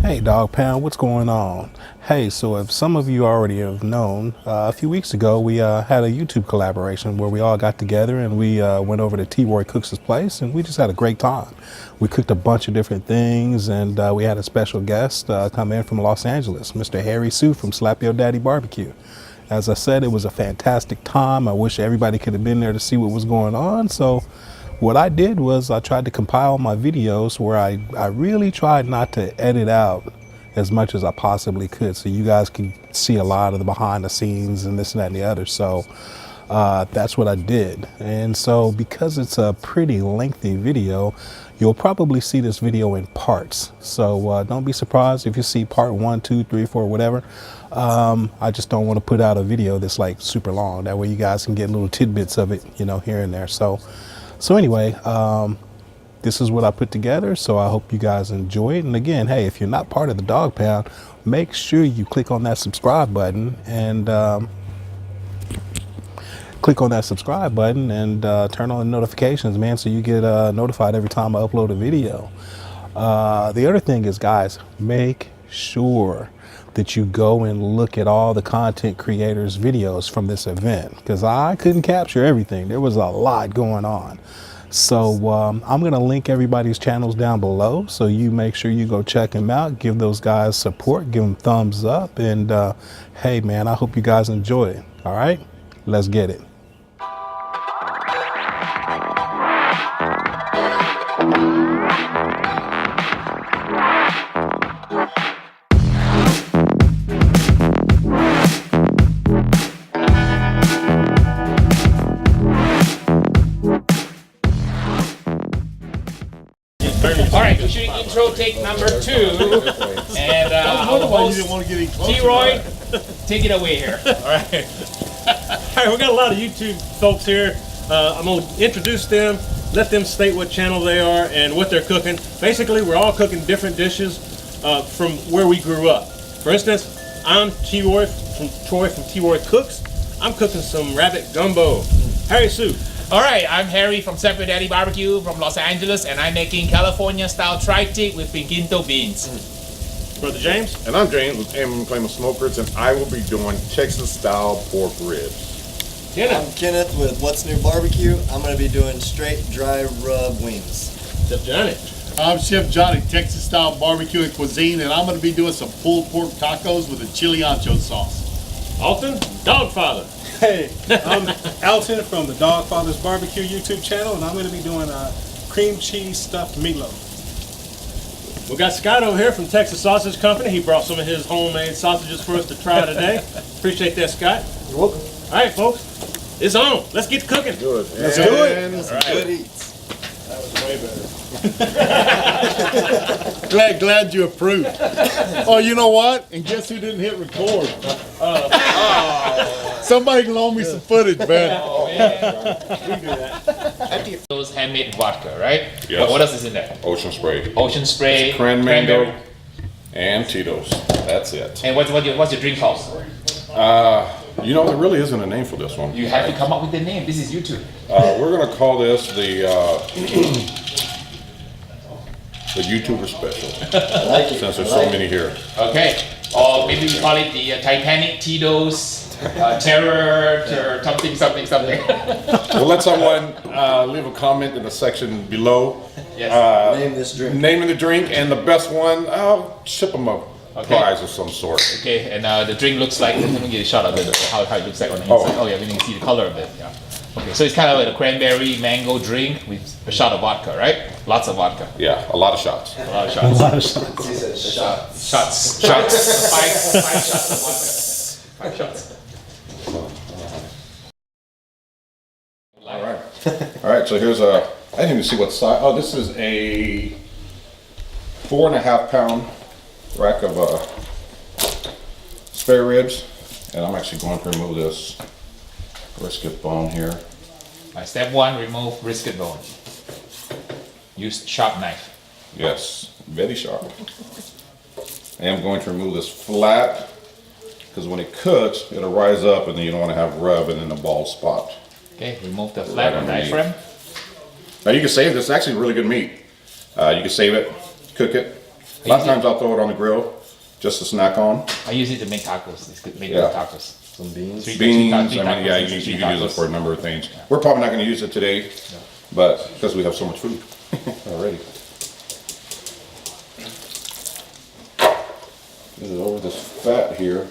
Hey Dog Pound, what's going on? Hey, so if some of you already have known, a few weeks ago we had a YouTube collaboration where we all got together and we went over to T. Roy Cooks' place and we just had a great time. We cooked a bunch of different things and we had a special guest come in from Los Angeles, Mr. Harry Sue from Slap Your Daddy Barbecue. As I said, it was a fantastic time. I wish everybody could have been there to see what was going on. So what I did was I tried to compile my videos where I really tried not to edit out as much as I possibly could so you guys can see a lot of the behind the scenes and this and that and the other. So that's what I did. And so because it's a pretty lengthy video, you'll probably see this video in parts. So don't be surprised if you see part 1, 2, 3, 4, whatever. I just don't want to put out a video that's like super long. That way you guys can get little tidbits of it, you know, here and there. So anyway, this is what I put together, so I hope you guys enjoy it. And again, hey, if you're not part of the Dog Pound, make sure you click on that subscribe button and turn on the notifications, man, so you get notified every time I upload a video. The other thing is, guys, make sure that you go and look at all the content creators' videos from this event, because I couldn't capture everything. There was a lot going on. So I'm going to link everybody's channels down below, so you make sure you go check them out, give those guys support, give them thumbs up, and hey man, I hope you guys enjoy it. All right, let's get it. Alright, we're shooting intro take number 2. And our host, T-Roy, take it away here. Alright, we got a lot of YouTube folks here. I'm going to introduce them, let them state what channel they are and what they're cooking. Basically, we're all cooking different dishes from where we grew up. For instance, I'm T-Roy from T-Roy Cooks. I'm cooking some rabbit gumbo. Harry Sue. Alright, I'm Harry from Slap Your Daddy Barbecue from Los Angeles, and I'm making California-style tri-tip with pinto beans. Brother James. And I'm James with HBT Smokers, and I will be doing Texas-style pork ribs. Kenneth. I'm Kenneth with What's New Barbecue. I'm going to be doing straight dry rub wings. Chef Johnny. I'm Chef Johnny, Texas-style barbecue and cuisine, and I'm going to be doing some pulled pork tacos with a chili ancho sauce. Alton, Dogfather. Hey, I'm Alton from the Dogfather's Barbecue YouTube channel, and I'm going to be doing a cream cheese stuffed meatloaf. We got Scott over here from Texas Sausage Company. He brought some of his homemade sausages for us to try today. Appreciate that, Scott. You're welcome. All right, folks, it's on. Let's get cooking. Good. Let's do it. That's some good eats. That was way better. glad you approved. Oh, you know what? And guess who didn't hit record? Somebody can loan me some footage, man. Oh, yeah. We do that. Those handmade vodka, right? Yes. What else is in there? Ocean spray, Ocean spray, cranberry, and Tito's. That's it. And what's your drink called? You know, there really isn't a name for this one. You have to come up with the name. This is YouTube. We're going to call this the YouTuber special, since there's so many here. Okay. Or maybe we call it the Titanic Tito's Terror, something. We'll let someone leave a comment in the section below. Yes. Name this drink. Naming the drink, and the best one, I'll ship them a prize of some sort. Okay, and the drink looks like, let me get a shot of it, how it looks like on the inside. Oh yeah, we can see the color of it. Yeah. Okay, so it's kind of like a cranberry mango drink with a shot of vodka, right? Lots of vodka. Yeah, a lot of shots. A lot of shots. A lot of shots. He said shots. Shots. Five shots of vodka. 5 shots. All right, so here's I didn't even see what size. Oh, this is a 4.5 pound rack of spare ribs, and I'm actually going to remove this brisket bone here. Step 1, remove brisket bone. Use sharp knife. Yes, very sharp. I am going to remove this flat, because when it cooks, it'll rise up, and then you don't want to have rub and then a bald spot. Okay, remove the flat or knife rim. Now you can save this. It's actually really good meat. You can save it, cook it, A lot of times I'll throw it on the grill just to snack on. I use it to make tacos. It's good to make Yeah. tacos. Some beans. Three I mean, tacos, yeah, three you can use it tacos. for a number of things. We're probably not gonna use it today, but because we have so much food already. This is over this fat here.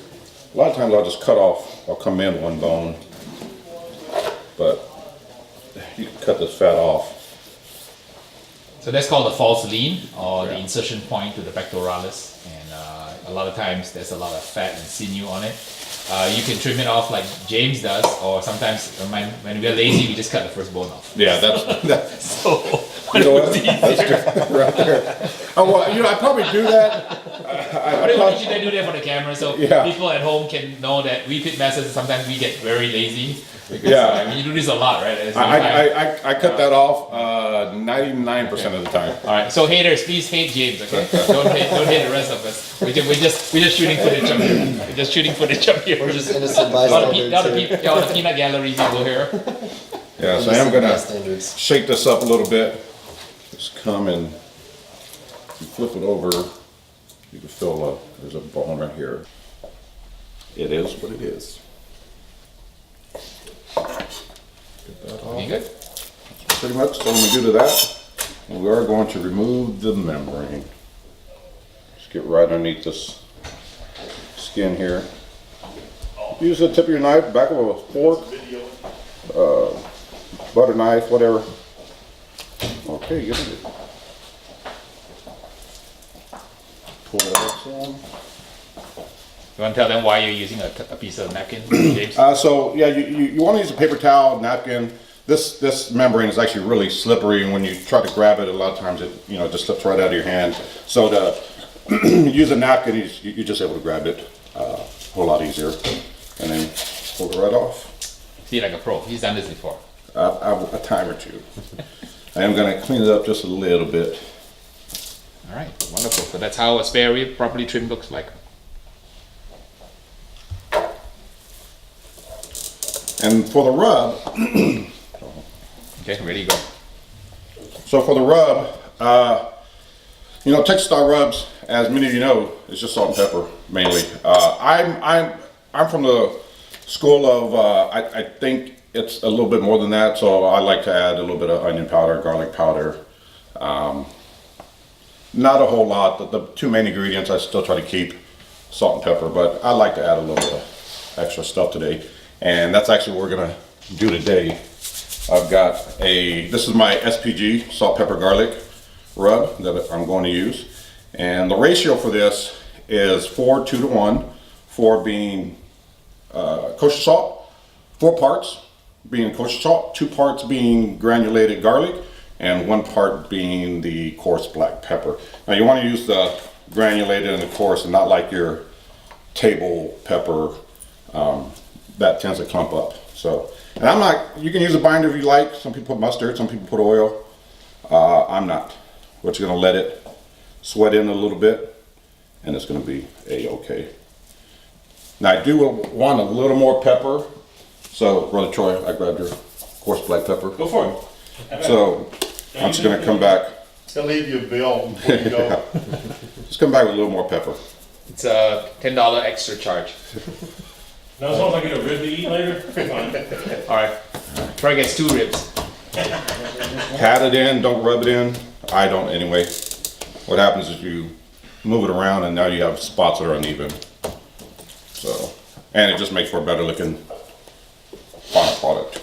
A lot of times I'll just cut off, I'll come in one bone, but you can cut this fat off. So that's called the false lean, or the insertion point to the pectoralis. And a lot of times there's a lot of fat and sinew on it. You can trim it off like James does, or sometimes when we're lazy, we just cut the first bone off. Yeah, that's So, you know what? That's good, right there. Oh, well, you know, I probably do that. but we should do that for the camera, so Yeah. people at home can know that we pit masters, sometimes we get very lazy. Because, Yeah. you do this a lot, right? I cut that off 99% of the time. All right, so haters, please hate James, okay? don't hate the rest of us. We're just shooting footage up here. We're just shooting footage up here. We're just innocent all bystanders here. the peanut gallery people here. Yeah, so I am gonna Bystanders. shake this up a little bit. Just come and you flip it over. You can feel there's a bone right here. It is what it is. Get that off. You good? Pretty much all I'm gonna do to that. And we are going to remove the membrane. Just get right underneath this skin here. Use the tip of your knife, back of a fork, butter knife, whatever. Okay, get it. Pull it out some. You want to tell them why you're using a piece of napkin, James? So yeah, you want to use a paper towel, napkin. This membrane is actually really slippery, and when you try to grab it, a lot of times it just slips right out of your hand. So to use a napkin, you're just able to grab it a whole lot easier, and then pull it right off. See, like a pro. He's done this before. A time or two. I am going to clean it up just a little bit. All right, wonderful. So that's how a spare rib properly trimmed looks like. And for the rub, Okay, ready to go. so for the rub, Texas style rubs, as many of you know, it's just salt and pepper mainly. I'm from the school of I think it's a little bit more than that, so I like to add a little bit of onion powder, garlic powder. Not a whole lot. The two main ingredients I still try to keep salt and pepper, but I like to add a little bit of extra stuff today, and that's actually what we're gonna do today. I've got this is my SPG salt, pepper, garlic rub that I'm going to use, and the ratio for this is 4:2 to 1. 4 being kosher salt, 4 parts being kosher salt, 2 parts being granulated garlic, and 1 part being the coarse black pepper. Now you want to use the granulated and the coarse, and not like your table pepper that tends to clump up. So, and I'm not. You can use a binder if you like. Some people put mustard, some people put oil. I'm not. We're just gonna let it sweat in a little bit, and it's gonna be a-okay. Now I do want a little more pepper. So, Brother Troy, I grabbed your coarse black pepper. Go for it. So, I'm just gonna come back. They'll leave you a bill before you go. Just come back with a little more pepper. It's a $10 extra charge. Now, as long as I get a rib to eat later, fine. All right. Troy gets 2 ribs. Pat it in, don't rub it in. I don't anyway. What happens is you move it around and now you have spots that are uneven. So, and it just makes for a better looking final product.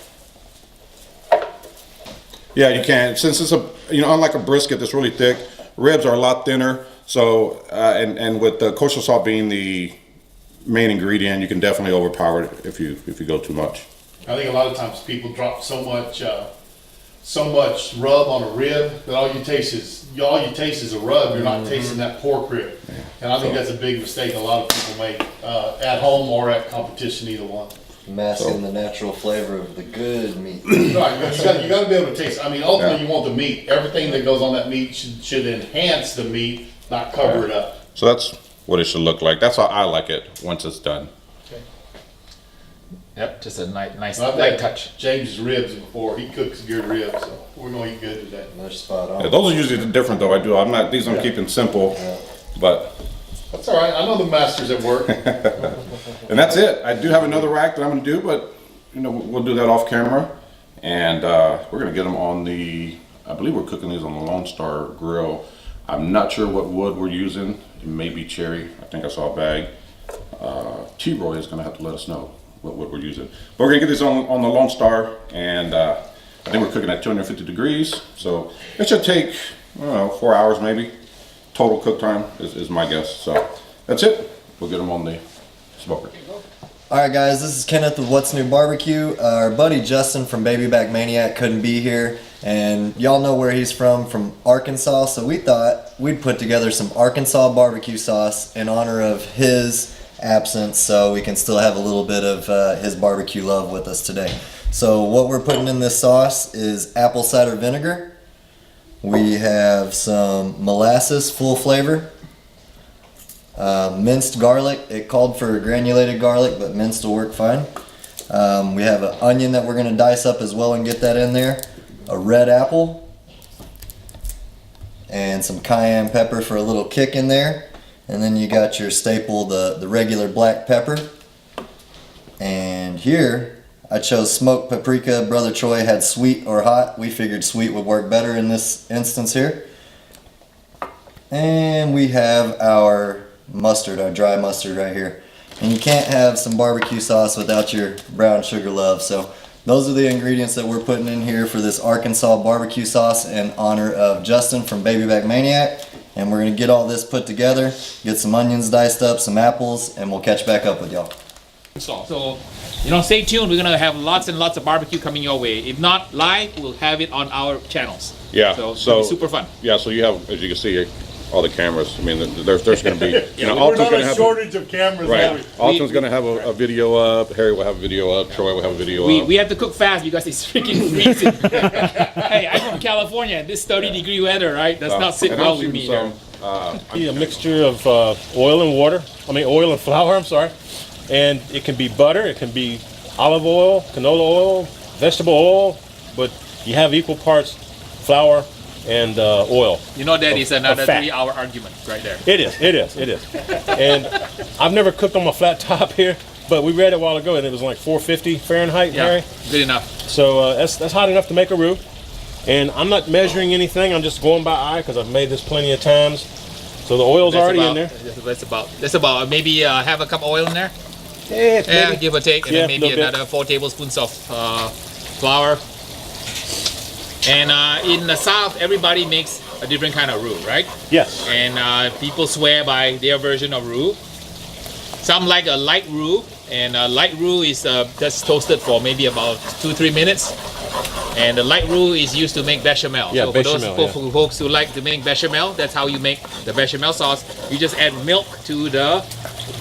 Yeah, you can, since it's unlike a brisket that's really thick, ribs are a lot thinner. So, and with the kosher salt being the main ingredient, you can definitely overpower it if you go too much. I think a lot of times people drop so much rub on a rib that all you taste is a rub. You're not tasting that pork rib, and I think that's a big mistake a lot of people make at home or at competition, either one. Masking the natural flavor of the good meat. Right, you got to be able to taste. I mean, ultimately, you want the meat. Everything that goes on that meat should enhance the meat, not cover it up. So that's what it should look like. That's how I like it once it's done. Yep, just a nice I've light had touch. James's ribs before. He cooks good ribs, so we're gonna eat good today. They're spot on. Yeah, those are usually different though. I'm keeping simple. But That's all right. I know the masters at work. and that's it. I do have another rack that I'm going to do, but you know, we'll do that off camera. And we're going to get them on the, I believe we're cooking these on the Lone Star grill. I'm not sure what wood we're using. It may be cherry. I think I saw a bag. T-Roy is going to have to let us know what wood we're using. But we're going to get these on the Lone Star, and I think we're cooking at 250 degrees. So it should take, I don't know, 4 hours maybe. Total cook time is my guess. So that's it. We'll get them on the smoker. Alright guys, this is Kenneth with What's New Barbecue. Our buddy Justin from Baby Back Maniac couldn't be here, and y'all know where he's from Arkansas, so we thought we'd put together some Arkansas barbecue sauce in honor of his absence, so we can still have a little bit of his barbecue love with us today. So what we're putting in this sauce is apple cider vinegar. We have some molasses, full flavor. Minced garlic. It called for granulated garlic, but minced will work fine. We have an onion that we're going to dice up as well and get that in there. A red apple. And some cayenne pepper for a little kick in there. And then you got your staple, the regular black pepper. And here, I chose smoked paprika. Brother Troy had sweet or hot. We figured sweet would work better in this instance here. And we have our mustard, our dry mustard right here. And you can't have some barbecue sauce without your brown sugar love. So those are the ingredients that we're putting in here for this Arkansas barbecue sauce in honor of Justin from Baby Back Maniac. And we're gonna get all this put together, get some onions diced up, some apples, and we'll catch back up with y'all. So, you know, stay tuned. We're gonna have lots and lots of barbecue coming your way. If not live, we'll have it on our channels. Yeah, So it's gonna be super fun. Yeah, so you have, as you can see, all the cameras. I mean, there's going to be, you know, We're Alton's not going to a have shortage of cameras. right. are we? Alton's going to have a video up. Harry will have a video up. Troy will have a video up. We have to cook fast because it's freaking freezing. Hey, I'm from California. This 30-degree weather, right? Does not sit And well I'm with me. shooting A mixture of oil and water. Oil and flour, I'm sorry. And it can be butter, it can be olive oil, canola oil, vegetable oil, but you have equal parts flour and oil. You know that is another fat. 3-hour argument right there. It is. And I've never cooked on my flat top here, but we read it a while ago and it was like 450 Fahrenheit, Yeah, Harry. good enough. So that's hot enough to make a roux. And I'm not measuring anything, I'm just going by eye because I've made this plenty of times. So the oil's already in there. That's about maybe have a cup of oil in there. Yeah, Yeah, give or take, and Yeah, then maybe little bit. another 4 tablespoons of flour. And in the South, everybody makes a different kind of roux, right? Yes. And people swear by their version of roux. Some like a light roux, and a light roux is just toasted for maybe about 2-3 minutes. And the light roux is used to make bechamel. Yeah, so for bechamel, those folks who like to make bechamel, that's how you make the bechamel sauce. You just add milk to the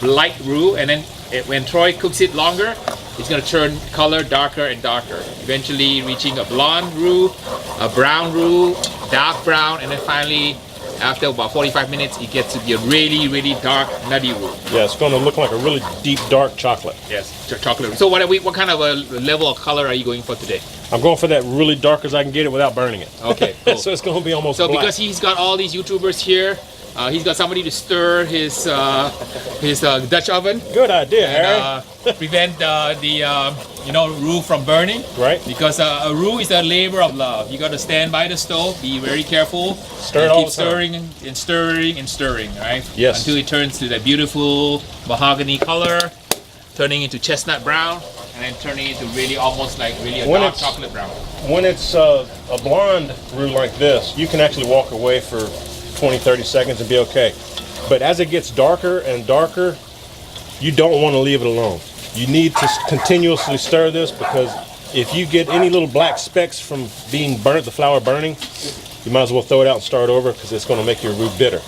light roux, and then when Troy cooks it longer, it's going to turn color darker and darker, eventually reaching a blonde roux, a brown roux, dark brown, and then finally, after about 45 minutes, it gets to be a really, really dark, nutty roux. Yeah, it's going to look like a really deep, dark chocolate. Yes, chocolate roux. So what kind of a level of color are you going for today? I'm going for that really dark as I can get it without burning it. Okay, cool. So it's going to be almost So black. because he's got all these YouTubers here, he's got somebody to stir his Dutch oven Good idea, Harry. and prevent the roux from burning. Right. Because a roux is a labor of love. You got to stand by the stove, be very careful, Stir it and all keep the time. stirring and stirring and stirring, right? Yes. Until it turns to that beautiful mahogany color, turning into chestnut brown, and then turning into really almost like really a When dark it's- chocolate brown. When it's a blonde roux like this, you can actually walk away for 20-30 seconds and be okay. But as it gets darker and darker, you don't want to leave it alone. You need to continuously stir this, because if you get any little black specks from being burnt, the flour burning, you might as well throw it out and start over, because it's going to make your roux bitter.